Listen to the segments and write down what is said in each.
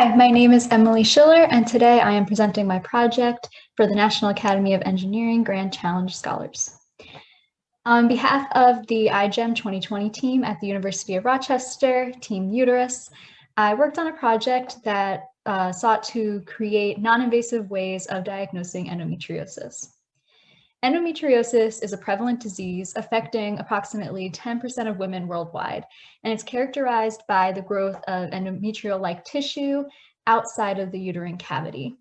Hi, my name is Emily Schiller, and today I am presenting my project for the National Academy of Engineering Grand Challenge Scholars. On behalf of the iGEM 2020 team at the University of Rochester, Team Uterus, I worked on a project that sought to create non-invasive ways of diagnosing endometriosis. Endometriosis is a prevalent disease affecting approximately 10% of women worldwide, and it's characterized by the growth of endometrial-like tissue outside of the uterine cavity.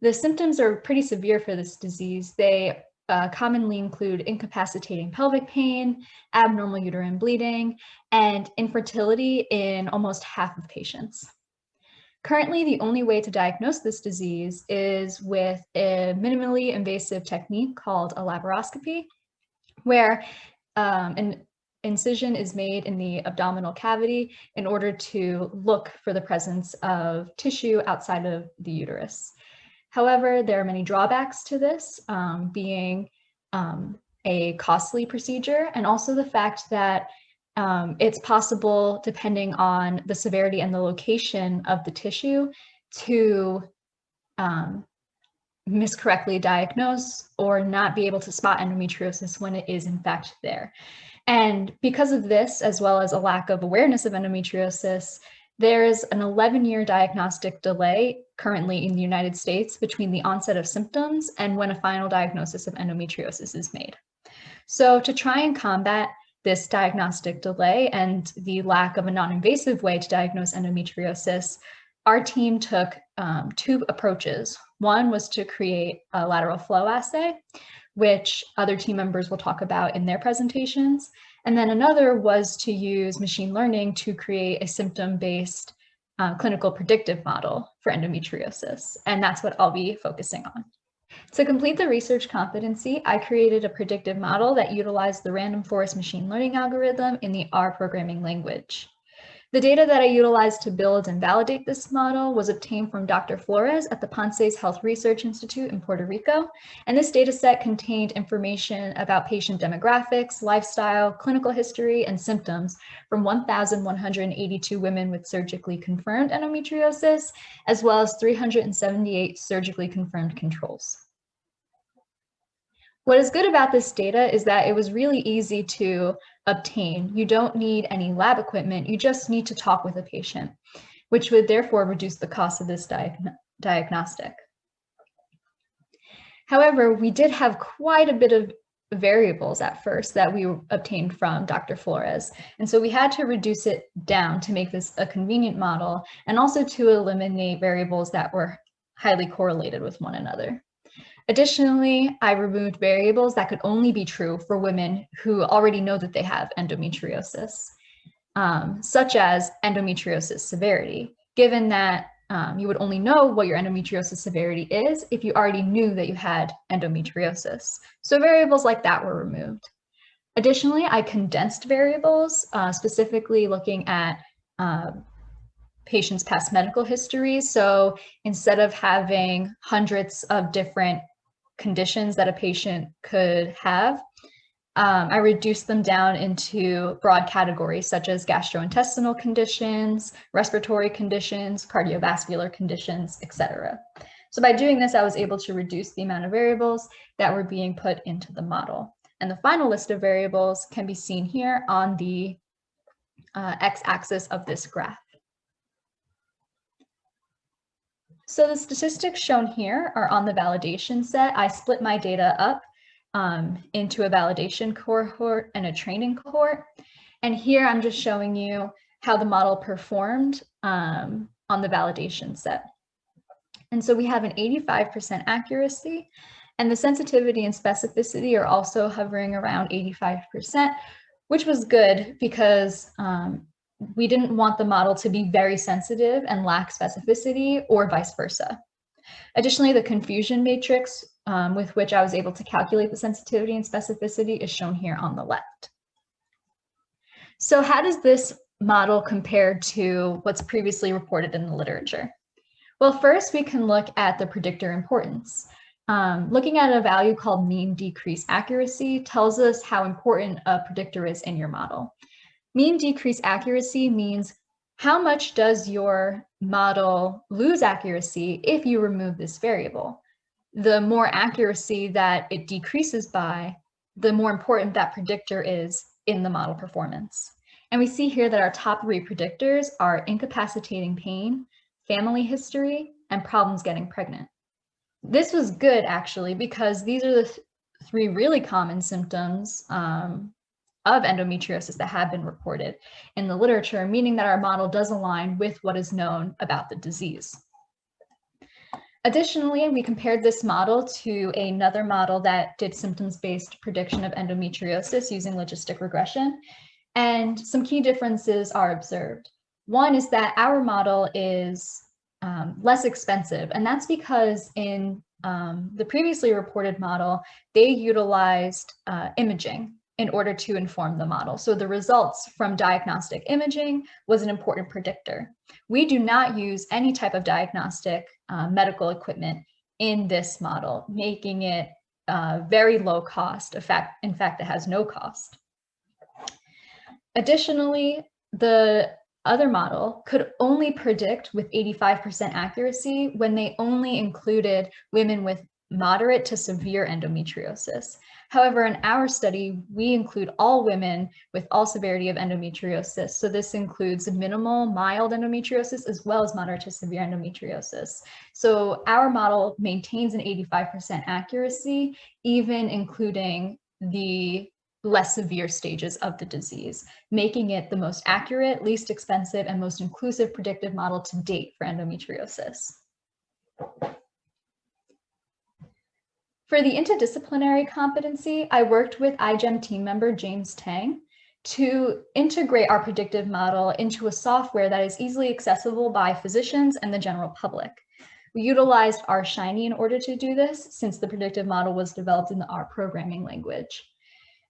The symptoms are pretty severe for this disease. They commonly include incapacitating pelvic pain, abnormal uterine bleeding, and infertility in almost half of patients. Currently, the only way to diagnose this disease is with a minimally invasive technique called a laparoscopy, where an incision is made in the abdominal cavity in order to look for the presence of tissue outside of the uterus. However, there are many drawbacks to this, being a costly procedure, and also the fact that it's possible, depending on the severity and the location of the tissue, to miscorrectly diagnose or not be able to spot endometriosis when it is in fact there. And because of this, as well as a lack of awareness of endometriosis, there is an 11-year diagnostic delay currently in the United States between the onset of symptoms and when a final diagnosis of endometriosis is made. So to try and combat this diagnostic delay and the lack of a non-invasive way to diagnose endometriosis, our team took two approaches. One was to create a lateral flow assay, which other team members will talk about in their presentations. And then another was to use machine learning to create a symptom-based clinical predictive model for endometriosis. And that's what I'll be focusing on. To complete the research competency, I created a predictive model that utilized the random forest machine learning algorithm in the R programming language. The data that I utilized to build and validate this model was obtained from Dr. Flores at the Ponce's Health Research Institute in Puerto Rico, and this data set contained information about patient demographics, lifestyle, clinical history, and symptoms from 1,182 women with surgically confirmed endometriosis, as well as 378 surgically confirmed controls. What is good about this data is that it was really easy to obtain. You don't need any lab equipment, you just need to talk with a patient, which would therefore reduce the cost of this diagnostic. However, we did have quite a bit of variables at first that we obtained from Dr. Flores. And so we had to reduce it down to make this a convenient model and also to eliminate variables that were highly correlated with one another. Additionally, I removed variables that could only be true for women who already know that they have endometriosis, such as endometriosis severity, given that you would only know what your endometriosis severity is if you already knew that you had endometriosis. So variables like that were removed. Additionally, I condensed variables, specifically looking at patients' past medical history. So instead of having hundreds of different conditions that a patient could have, I reduced them down into broad categories such as gastrointestinal conditions, respiratory conditions, cardiovascular conditions, etc. So by doing this, I was able to reduce the amount of variables that were being put into the model. And the final list of variables can be seen here on the x-axis of this graph. So the statistics shown here are on the validation set. I split my data up into a validation cohort and a training cohort. And here I'm just showing you how the model performed on the validation set. And so we have an 85% accuracy, and the sensitivity and specificity are also hovering around 85%, which was good because we didn't want the model to be very sensitive and lack specificity, or vice versa. Additionally, the confusion matrix with which I was able to calculate the sensitivity and specificity is shown here on the left. So how does this model compare to what's previously reported in the literature? Well, first we can look at the predictor importance. Looking at a value called mean decrease accuracy tells us how important a predictor is in your model. Mean decrease accuracy means how much does your model lose accuracy if you remove this variable. The more accuracy that it decreases by, the more important that predictor is in the model performance. And we see here that our top 3 predictors are incapacitating pain, family history, and problems getting pregnant. This was good, actually, because these are the 3 really common symptoms of endometriosis that have been reported in the literature, meaning that our model does align with what is known about the disease. Additionally, we compared this model to another model that did symptoms-based prediction of endometriosis using logistic regression, and some key differences are observed. One is that our model is less expensive, and that's because in the previously reported model, they utilized imaging in order to inform the model. So the results from diagnostic imaging was an important predictor. We do not use any type of diagnostic medical equipment in this model, making it very low cost. In fact, it has no cost. Additionally, the other model could only predict with 85% accuracy when they only included women with moderate to severe endometriosis. However, in our study, we include all women with all severity of endometriosis. So this includes minimal, mild endometriosis, as well as moderate to severe endometriosis. So our model maintains an 85% accuracy, even including the less severe stages of the disease, making it the most accurate, least expensive, and most inclusive predictive model to date for endometriosis. For the interdisciplinary competency, I worked with iGEM team member James Tang to integrate our predictive model into a software that is easily accessible by physicians and the general public. We utilized R Shiny in order to do this, since the predictive model was developed in the R programming language.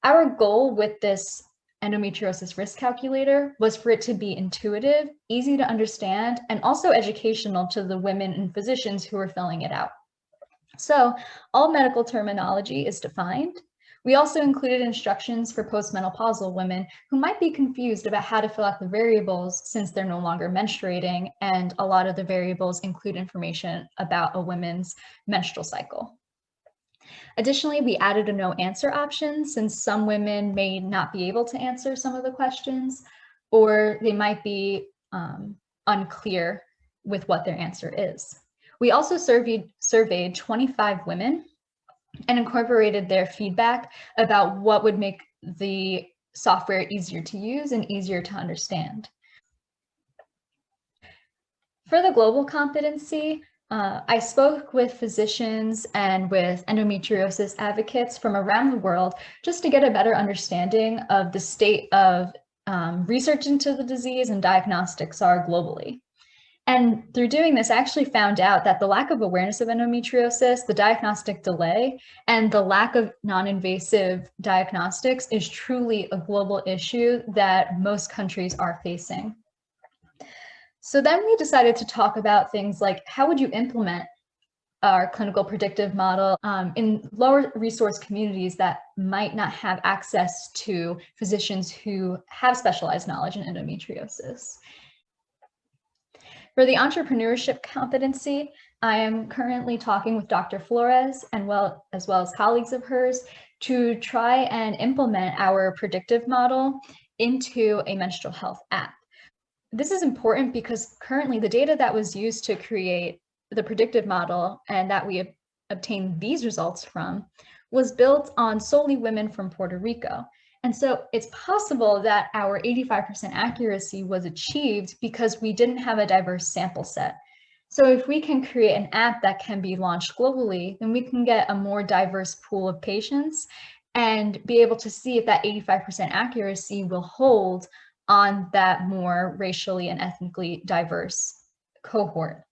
Our goal with this endometriosis risk calculator was for it to be intuitive, easy to understand, and also educational to the women and physicians who are filling it out. So all medical terminology is defined. We also included instructions for postmenopausal women who might be confused about how to fill out the variables since they're no longer menstruating, and a lot of the variables include information about a woman's menstrual cycle. Additionally, we added a no answer option since some women may not be able to answer some of the questions, or they might be unclear with what their answer is. We also surveyed 25 women and incorporated their feedback about what would make the software easier to use and easier to understand. For the global competency, I spoke with physicians and with endometriosis advocates from around the world just to get a better understanding of the state of research into the disease and diagnostics are globally. And through doing this, I actually found out that the lack of awareness of endometriosis, the diagnostic delay, and the lack of non-invasive diagnostics is truly a global issue that most countries are facing. So then we decided to talk about things like how would you implement our clinical predictive model in lower resource communities that might not have access to physicians who have specialized knowledge in endometriosis. For the entrepreneurship competency, I am currently talking with Dr. Flores as well as colleagues of hers to try and implement our predictive model into a menstrual health app. This is important because currently the data that was used to create the predictive model and that we obtained these results from was built on solely women from Puerto Rico. And so it's possible that our 85% accuracy was achieved because we didn't have a diverse sample set. So if we can create an app that can be launched globally, then we can get a more diverse pool of patients and be able to see if that 85% accuracy will hold on that more racially and ethnically diverse cohort.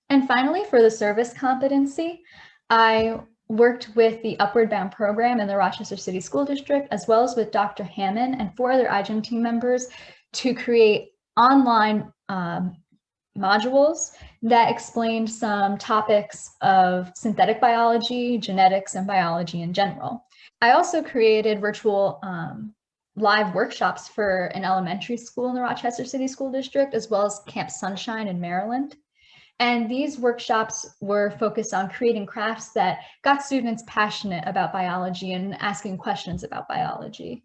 And finally, for the service competency, I worked with the Upward Bound program in the Rochester City School District, as well as with Dr. Hammond and 4 other iGEM team members to create online modules that explained some topics of synthetic biology, genetics, and biology in general. I also created virtual live workshops for an elementary school in the Rochester City School District, as well as Camp Sunshine in Maryland. And these workshops were focused on creating crafts that got students passionate about biology and asking questions about biology.